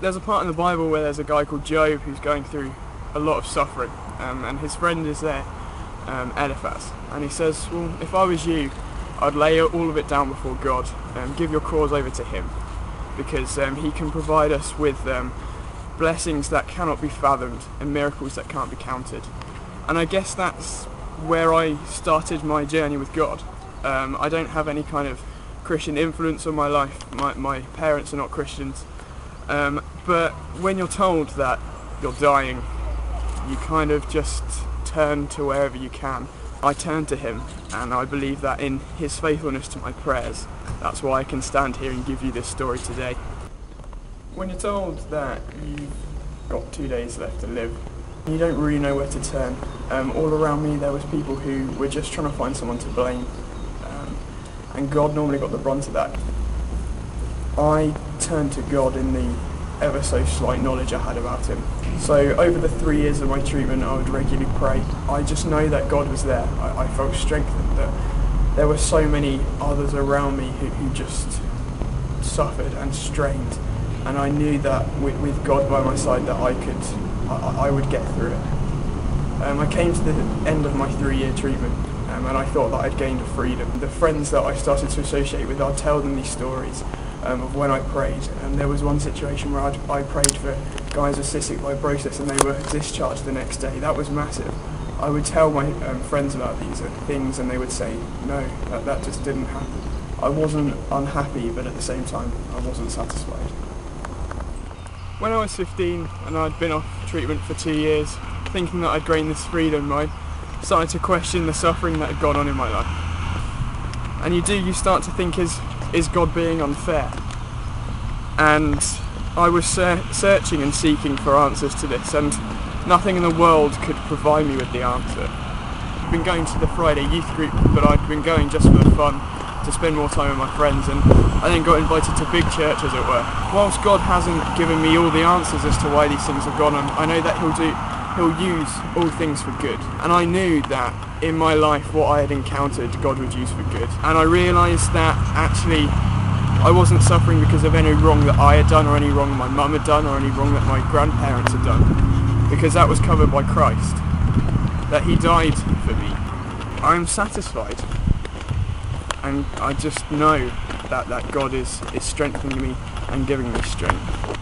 There's a part in the Bible where there's a guy called Job who's going through a lot of suffering, and his friend is there, Eliphaz, and he says, well, if I was you, I'd lay all of it down before God, give your cause over to him, because he can provide us with blessings that cannot be fathomed and miracles that can't be counted. And I guess that's where I started my journey with God. I don't have any kind of Christian influence on my life. My parents are not Christians. But when you're told that you're dying, you kind of just turn to wherever you can. I turn to him, and I believe that in his faithfulness to my prayers, that's why I can stand here and give you this story today. When you're told that you've got 2 days left to live, you don't really know where to turn. All around me there was people who were just trying to find someone to blame, and God normally got the brunt of that. I turned to God in the ever so slight knowledge I had about him. So over the 3 years of my treatment, I would regularly pray. I just know that God was there. I felt strengthened that there were so many others around me who just suffered and strained, and I knew that with God by my side that I would get through it. I came to the end of my 3-year treatment, and I thought that I'd gained a freedom. The friends that I started to associate with, I'd tell them these stories of when I prayed, and there was one situation where I prayed for guys with cystic fibrosis and they were discharged the next day. That was massive. I would tell my friends about these things and they would say, no, that just didn't happen. I wasn't unhappy, but at the same time I wasn't satisfied. When I was 15 and I'd been off treatment for 2 years, thinking that I'd gained this freedom, I started to question the suffering that had gone on in my life. And you start to think, is God being unfair? And I was searching and seeking for answers to this, and nothing in the world could provide me with the answer. I've been going to the Friday youth group, but I'd been going just for the fun, to spend more time with my friends, and I then got invited to big church, as it were. Whilst God hasn't given me all the answers as to why these things have gone on, I know that He'll use all things for good. And I knew that in my life what I had encountered, God would use for good. And I realised that actually I wasn't suffering because of any wrong that I had done, or any wrong my mum had done, or any wrong that my grandparents had done, because that was covered by Christ, that he died for me. I am satisfied, and I just know that God is strengthening me and giving me strength.